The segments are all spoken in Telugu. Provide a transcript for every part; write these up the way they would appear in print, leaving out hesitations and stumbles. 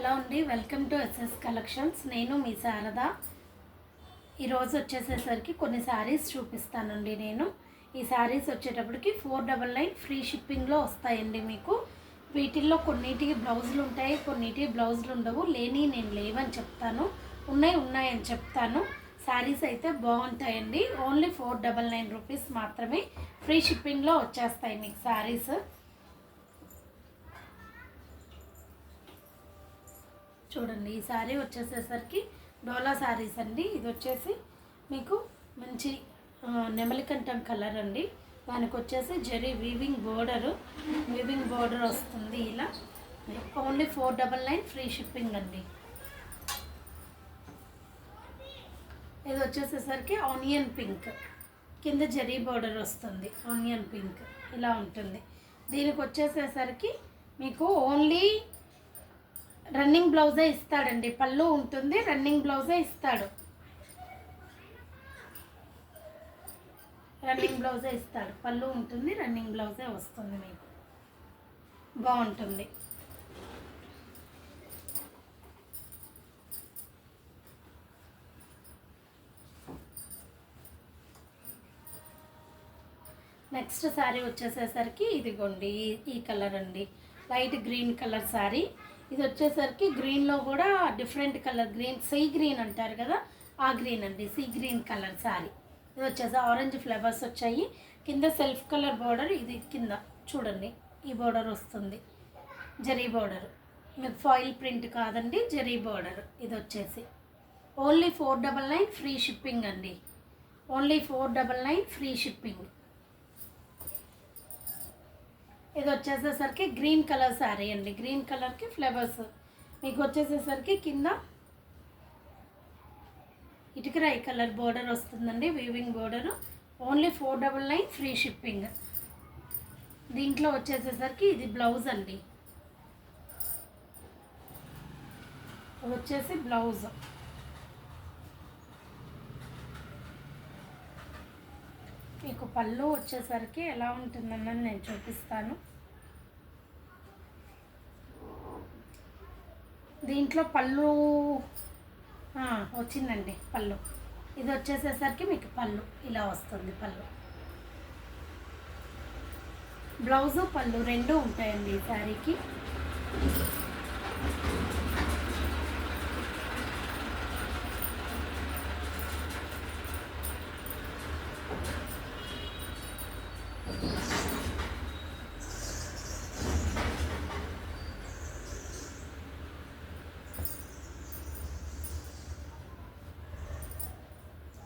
హలో అండి, వెల్కమ్ టు ఎస్ఎస్ కలెక్షన్స్. నేను మీ శారద. ఈరోజు వచ్చేసేసరికి కొన్ని శారీస్ చూపిస్తానండి. నేను ఈ శారీస్ వచ్చేటప్పటికి 499 ఫ్రీ షిప్పింగ్లో వస్తాయండి మీకు. వీటిల్లో కొన్నిటికి బ్లౌజులు ఉంటాయి, కొన్నిటికి బ్లౌజులు ఉండవు. నేను లేవని చెప్తాను, ఉన్నాయని చెప్తాను. శారీస్ అయితే బాగుంటాయండి. ఓన్లీ 499 రూపీస్ మాత్రమే ఫ్రీ షిప్పింగ్లో వచ్చేస్తాయి మీకు శారీస్. చూడండి, ఈ శారీ వచ్చేసేసరికి డోలా శారీస్ అండి. ఇది వచ్చేసి మీకు మంచి నెమలికంఠం కలర్ అండి. దానికి వచ్చేసి జరీ వీవింగ్ బోర్డర్ వస్తుంది. ఇలా ఓన్లీ 499 ఫ్రీ షిప్పింగ్ అండి. ఇది వచ్చేసేసరికి ఆనియన్ పింక్, కింద జరీ బోర్డర్ వస్తుంది. ఆనియన్ పింక్ ఇలా ఉంటుంది. దీనికి వచ్చేసేసరికి మీకు ఓన్లీ రన్నింగ్ బ్లౌజే ఇస్తాడండి. పళ్ళు ఉంటుంది, రన్నింగ్ బ్లౌజే ఇస్తాడు. పళ్ళు ఉంటుంది, రన్నింగ్ బ్లౌజే వస్తుంది. మీకు బాగుంటుంది. నెక్స్ట్ శారీ వచ్చేసేసరికి ఇదిగోండి, ఈ కలర్ అండి. Light green colour sari. ఇది వచ్చేసరికి గ్రీన్లో కూడా different colour, green sea green అంటారు కదా, ఆ గ్రీన్ అండి. Sea green colour sari. ఇది వచ్చేసి ఆరెంజ్ ఫ్లవర్స్ వచ్చాయి. కింద సెల్ఫ్ కలర్ బోర్డర్. ఇది కింద చూడండి, ఈ బోర్డర్ వస్తుంది, జరీ బోర్డర్. మీకు ఫాయిల్ ప్రింట్ కాదండి, జరీ బోర్డర్. ఇది వచ్చేసి ఓన్లీ 499 ఫ్రీ షిప్పింగ్ అండి. Only 499 free shipping. ఇది వచ్చేసేసరికి గ్రీన్ కలర్ శారీ అండి. గ్రీన్ కలర్కి ఫ్లవర్స్. మీకు వచ్చేసేసరికి కింద ఇటుకరాయి కలర్ బోర్డర్ వస్తుందండి, weaving border. Only 499 free shipping. దీంట్లో వచ్చేసేసరికి ఇది బ్లౌజ్ అండి. ఇది వచ్చేసి బ్లౌజ్. మీకు పళ్ళు వచ్చేసరికి ఎలా ఉంటుందన్నది నేను చూపిస్తాను. దీంట్లో పళ్ళు వచ్చిందండి, పళ్ళు. ఇది వచ్చేసేసరికి మీకు పళ్ళు ఇలా వస్తుంది. పళ్ళు, బ్లౌజు, పళ్ళు రెండు ఉంటాయండి ఈ శారీకి.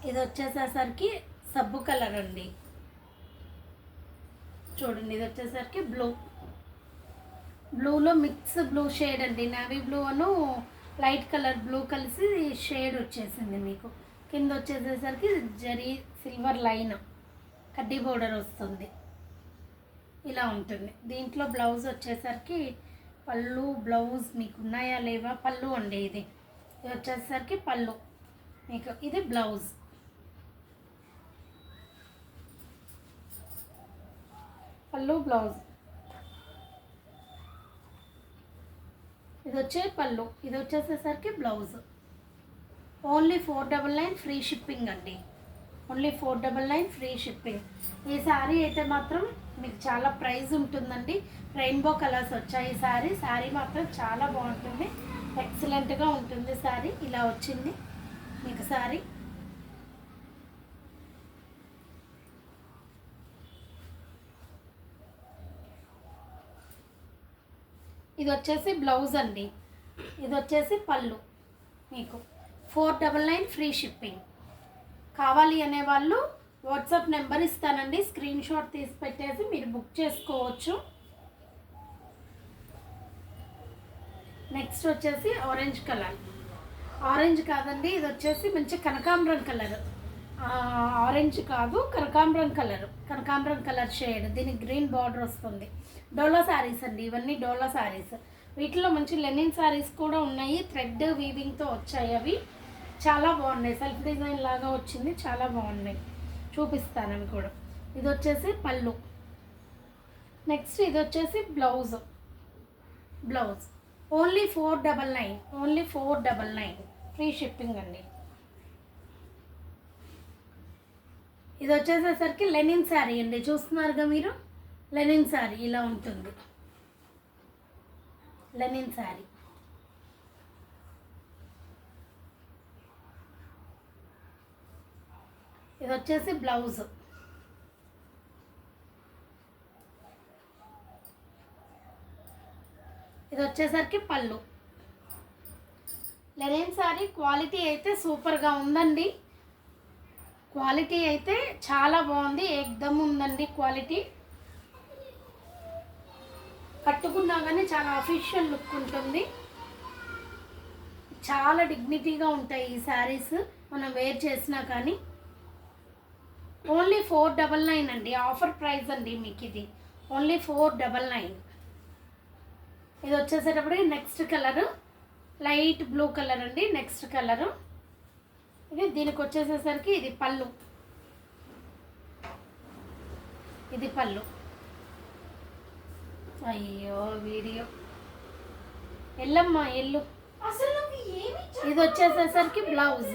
ఇది వచ్చేసేసరికి సబ్బు కలర్ అండి. చూడండి, ఇది వచ్చేసరికి బ్లూలో మిక్స్ బ్లూ షేడ్ అండి. నేవీ బ్లూ అను లైట్ కలర్ బ్లూ కలిసి షేడ్ వచ్చేసింది మీకు. కింద వచ్చేసేసరికి జరీ సిల్వర్ లైన్ కడ్డీ బోర్డర్ వస్తుంది. ఇలా ఉంటుంది. దీంట్లో బ్లౌజ్ వచ్చేసరికి పళ్ళు, బ్లౌజ్ మీకు ఉన్నాయా లేవా? పళ్ళు అండి. ఇది వచ్చేసరికి పళ్ళు మీకు. ఇది బ్లౌజ్. పళ్ళు, బ్లౌజ్. ఇది వచ్చే పళ్ళు, ఇది వచ్చేసేసరికి బ్లౌజ్. ఓన్లీ 499 ఫ్రీ షిప్పింగ్ అండి. Only 499 free shipping. ఈ శారీ అయితే మాత్రం మీకు చాలా ప్రైస్ ఉంటుందండి. రెయిన్బో కలర్స్ వచ్చాయి. ఈ శారీ మాత్రం చాలా బాగుంటుంది, ఎక్సలెంట్గా ఉంటుంది శారీ. ఇలా వచ్చింది మీకు శారీ. ఇది వచ్చేసి బ్లౌజ్ అండి. ఇది వచ్చేసి పళ్ళు. మీకు 499 ఫ్రీ షిప్పింగ్. కావాలి అనేవాళ్ళు వాట్సాప్ నెంబర్ ఇస్తానండి, స్క్రీన్ షాట్ తీసి పెట్టేసి మీరు బుక్ చేసుకోవచ్చు. నెక్స్ట్ వచ్చేసి ఆరెంజ్ కలర్. ఆరెంజ్ కాదండి, ఇది వచ్చేసి మంచి కనకాంబరం కలర్. ఆరెంజ్ కాదు, కనకాంబరం కలర్ షేడ్. దీనికి గ్రీన్ బార్డర్ వస్తుంది. డోలా శారీస్ అండి ఇవన్నీ, డోలా శారీస్. వీటిలో మంచి లెనిన్ శారీస్ కూడా ఉన్నాయి, థ్రెడ్ వీవింగ్తో వచ్చాయి. అవి చాలా బాగున్నాయి, సెల్ఫ్ డిజైన్ లాగా వచ్చింది, చాలా బాగున్నాయి. చూపిస్తాను అవి కూడా. ఇది వచ్చేసి పళ్ళు. నెక్స్ట్ ఇది వచ్చేసి blouse. Only 499, only 499 free shipping అండి. ఇది వచ్చేసేసరికి లెనిన్ శారీ అండి, చూస్తున్నారుగా మీరు, లెనిన్ శారీ ఇలా ఉంటుంది, లెనిన్ శారీ. ఇది వచ్చేసి బ్లౌజ్. ఇది వచ్చేసరికి పళ్ళు. లెనిన్ శారీ క్వాలిటీ అయితే సూపర్గా ఉందండి, క్వాలిటీ అయితే చాలా బాగుంది, ఏకదమ్ ఉందండి క్వాలిటీ. కట్టుకున్నా కానీ చాలా అఫీషియల్ లుక్ ఉంటుంది, చాలా డిగ్నిటీగా ఉంటాయి ఈ శారీస్ మనం వేర్ చేసినా కానీ. ఓన్లీ 499 అండి, ఆఫర్ ప్రైస్ అండి మీకు ఇది, ఓన్లీ 499. ఇది వచ్చేసేటప్పటికి next colour light blue colour అండి, నెక్స్ట్ కలరు ఇది. దీనికి వచ్చేసేసరికి ఇది పళ్ళు, ఇది పళ్ళు. అయ్యో వీడియో ఎల్లమ్మా ఎల్లు. ఇది వచ్చేసేసరికి బ్లౌజ్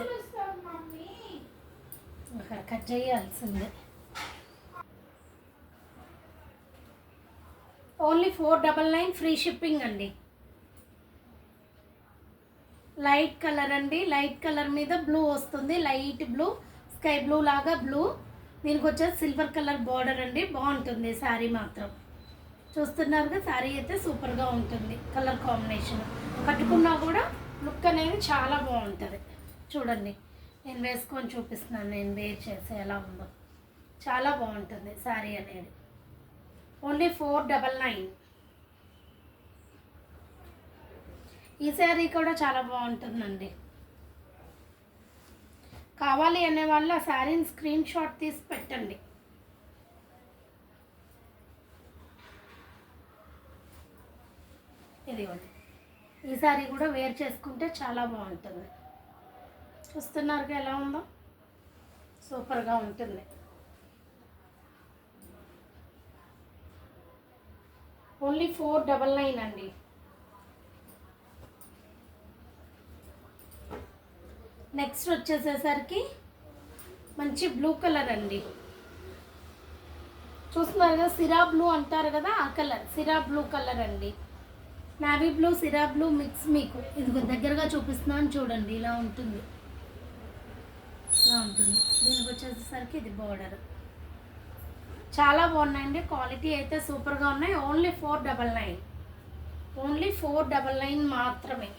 కట్ చేయాల్సిందే. ఓన్లీ 499 ఫ్రీ షిప్పింగ్ అండి. లైట్ కలర్ అండి, లైట్ కలర్ మీద బ్లూ వస్తుంది, లైట్ బ్లూ, స్కై బ్లూ లాగా బ్లూ. దీనికి వచ్చేసి సిల్వర్ కలర్ బార్డర్ అండి, బాగుంటుంది శారీ మాత్రం. చూస్తున్నారుగా శారీ అయితే సూపర్గా ఉంటుంది, కలర్ కాంబినేషన్. కట్టుకున్నా కూడా లుక్ అనేది చాలా బాగుంటుంది. చూడండి నేను వేసుకొని చూపిస్తున్నాను, నేను వేర్ చేసి ఎలా ఉందో, చాలా బాగుంటుంది శారీ అనేది. ఓన్లీ 499. ఈ శారీ కూడా చాలా బాగుంటుందండి. కావాలి అనే వాళ్ళు ఆ శారీని స్క్రీన్ షాట్ తీసి పెట్టండి. ఇదిగోండి, ఈ శారీ కూడా వేర్ చేసుకుంటే చాలా బాగుంటుంది. చూస్తున్నారుగా ఎలా ఉందో, సూపర్గా ఉంటుంది. ఓన్లీ 499 అండి. నెక్స్ట్ వచ్చేసేసరికి మంచి బ్లూ కలర్ అండి, చూస్తున్నారు కదా, సిరా బ్లూ అంటారు కదా ఆ కలర్, సిరా బ్లూ కలర్ అండి. నావీ బ్లూ సిరా బ్లూ మిక్స్. మీకు ఇది దగ్గరగా చూపిస్తున్నాను చూడండి, ఇలా ఉంటుంది, ఇలా ఉంటుంది. దీనికి వచ్చేసేసరికి ఇది బార్డర్. చాలా బాగున్నాయండి, క్వాలిటీ అయితే సూపర్గా ఉన్నాయి. ఓన్లీ 499, ఓన్లీ 499 మాత్రమే.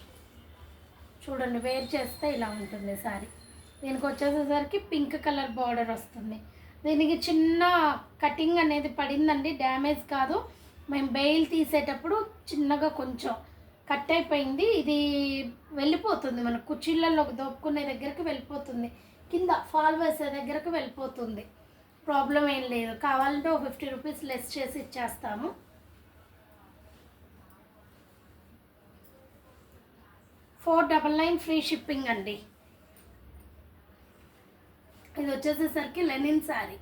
చూడండి వేర్ చేస్తే ఇలా ఉంటుంది శారీ. దీనికి వచ్చేసేసరికి పింక్ కలర్ బార్డర్ వస్తుంది. దీనికి చిన్న కటింగ్ అనేది పడిందండి, డ్యామేజ్ కాదు. మేము బెయిల్ తీసేటప్పుడు చిన్నగా కొంచెం కట్ అయిపోయింది. ఇది వెళ్ళిపోతుంది, మన కుర్చీళ్ళలోకి దోపుకునే దగ్గరికి వెళ్ళిపోతుంది, కింద ఫాల్ వేసే దగ్గరకు వెళ్ళిపోతుంది. ప్రాబ్లం ఏం లేదు, కావాలంటే ఒక 50 రూపీస్ లెస్ చేసి ఇచ్చేస్తాము. $499 ఫ్రీ షిప్పింగ్ అండి. ఇది వచ్చేసేసరికి లెనిన్ శారీ,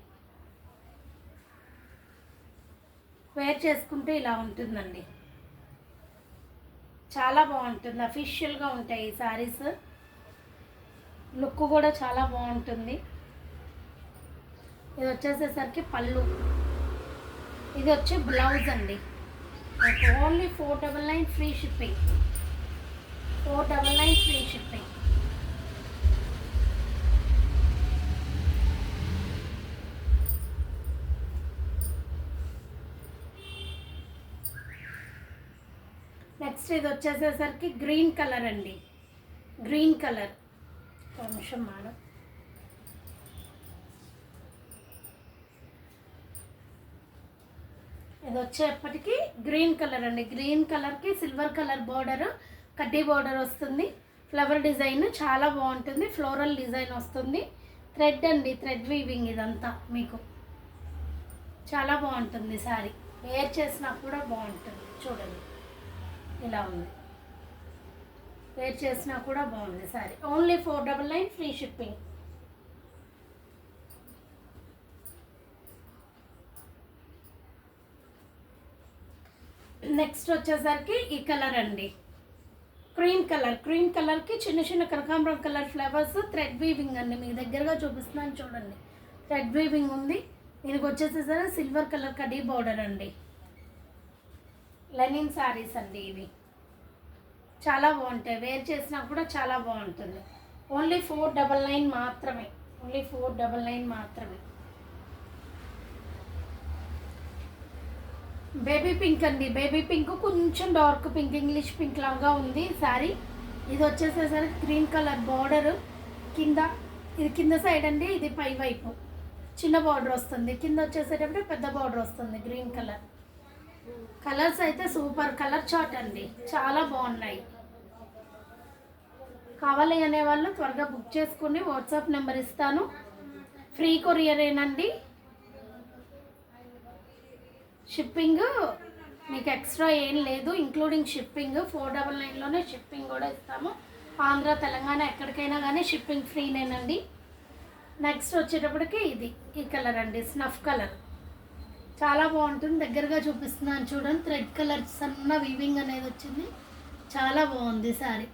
వేర్ చేసుకుంటే ఇలా ఉంటుందండి, చాలా బాగుంటుంది, అఫీషియల్గా ఉంటాయి ఈ శారీస్. లుక్ కూడా చాలా బాగుంటుంది. ఇది వచ్చేసేసరికి పళ్ళు, ఇది వచ్చి బ్లౌజ్ అండి. Only 499 free shipping, 499 free shipping. Next ఇది వచ్చేసేసరికి గ్రీన్ కలర్ అండి, గ్రీన్ కలర్. ఒక నిమిషం మేడం, ఇది వచ్చేప్పటికి గ్రీన్ కలర్ అండి. గ్రీన్ కలర్కి సిల్వర్ కలర్ బార్డర్, కడ్డీ బార్డర్ వస్తుంది, ఫ్లవర్ డిజైన్ చాలా బాగుంటుంది, ఫ్లోరల్ డిజైన్ వస్తుంది. థ్రెడ్ అండి, థ్రెడ్ వీవింగ్ ఇదంతా మీకు చాలా బాగుంటుంది శారీ. వేర్ చేసినా కూడా బాగుంటుంది. చూడండి ఇలా ఉంది, వేర్ చేసినా కూడా బాగుంది sari. Only 499 free shipping. Next వచ్చేసరికి ఈ కలర్ అండి, క్రీమ్ కలర్కి చిన్న చిన్న కనకాంబరం కలర్ ఫ్లవర్స్ థ్రెడ్ వీవింగ్ అండి. మీకు దగ్గరగా చూపిస్తున్నాను చూడండి. థ్రెడ్ వీవింగ్ ఉంది. దీనికి వచ్చేసేసరికి సిల్వర్ కలర్ కడీ బార్డర్ అండి. లెనిన్ శారీస్ అండి ఇవి. చాలా బాగుంటాయి, వేర్ చేసినా కూడా చాలా బాగుంటుంది. ఓన్లీ 499 మాత్రమే. ఓన్లీ 499 మాత్రమే. బేబీ పింక్ అండి. బేబీ పింక్ కొంచెం డార్క్ పింక్, ఇంగ్లీష్ పింక్ లాగా ఉంది శారీ. ఇది వచ్చేసేసరికి గ్రీన్ కలర్ బార్డర్ కింద, ఇది కింద సైడ్ అండి, ఇది పై వైపు చిన్న బార్డర్ వస్తుంది. కింద వచ్చేసేటప్పుడు పెద్ద బార్డర్ వస్తుంది గ్రీన్ కలర్. కలర్స్ అయితే సూపర్ కలర్ చార్ట్ అండి, చాలా బాగున్నాయి. కావాలి అనేవాళ్ళు త్వరగా బుక్ చేసుకుని వాట్సాప్ నెంబర్ ఇస్తాను. ఫ్రీ కొరియరేనండి. షిప్పింగ్ మీకు ఎక్స్ట్రా ఏం లేదు, ఇంక్లూడింగ్ షిప్పింగ్. 499లోనే షిప్పింగ్ కూడా ఇస్తాము. ఆంధ్ర తెలంగాణ ఎక్కడికైనా కానీ షిప్పింగ్ ఫ్రీనేనండి. నెక్స్ట్ వచ్చేటప్పటికి ఇది ఈ కలర్ అండి, స్నఫ్ కలర్. చాలా బాగుంటుంది. దగ్గరగా చూపిస్తున్నాను చూడండి. థ్రెడ్ కలర్ సన్న వీవింగ్ అనేది వచ్చింది, చాలా బాగుంది సారీ.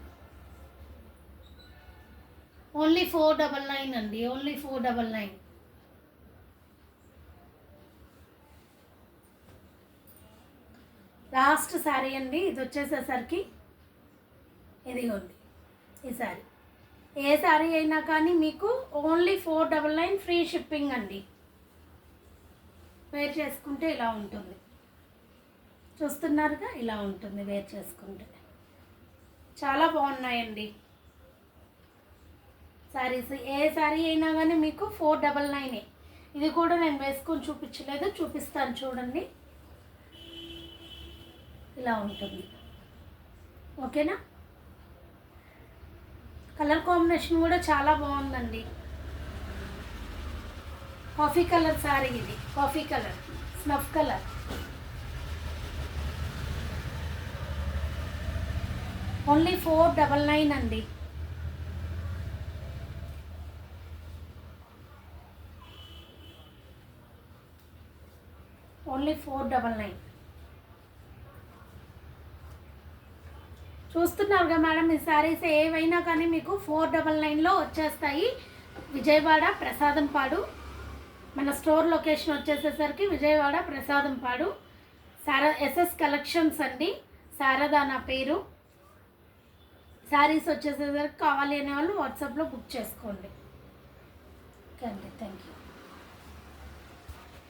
ఓన్లీ 499 అండి. ఓన్లీ 499. లాస్ట్ శారీ అండి. ఇది వచ్చేసేసరికి ఇదిగోండి ఈ శారీ. ఏ శారీ అయినా కానీ మీకు ఓన్లీ 499 ఫ్రీ షిప్పింగ్ అండి. వేర్ చేసుకుంటే ఇలా ఉంటుంది, చూస్తున్నారుగా, ఇలా ఉంటుంది వేర్ చేసుకుంటే. చాలా బాగున్నాయండి శారీస్. ఏ శారీ అయినా కానీ మీకు 499. ఇది కూడా నేను వేసుకొని చూపించలేదు, చూపిస్తాను చూడండి. ఇలా ఉంటుంది, ఓకేనా. కలర్ కాంబినేషన్ కూడా చాలా బాగుందండి. కాఫీ కలర్ శారీ ఇది, coffee colour, snuff colour. Only 499 అండి. ఓన్లీ 499. చూస్తున్నారుగా మేడం, ఈ శారీస్ ఏవైనా కానీ మీకు 499లో వచ్చేస్తాయి. విజయవాడ ప్రసాదంపాడు. మన స్టోర్ లొకేషన్ వచ్చేసేసరికి విజయవాడ ప్రసాదంపాడు. ఎస్ఎస్ కలెక్షన్స్ అండి, శారదా నా పేరు. శారీస్ వచ్చేసేసరికి కావాలి అనే వాళ్ళు వాట్సాప్లో బుక్ చేసుకోండి. ఓకే అండి, థ్యాంక్ యూ.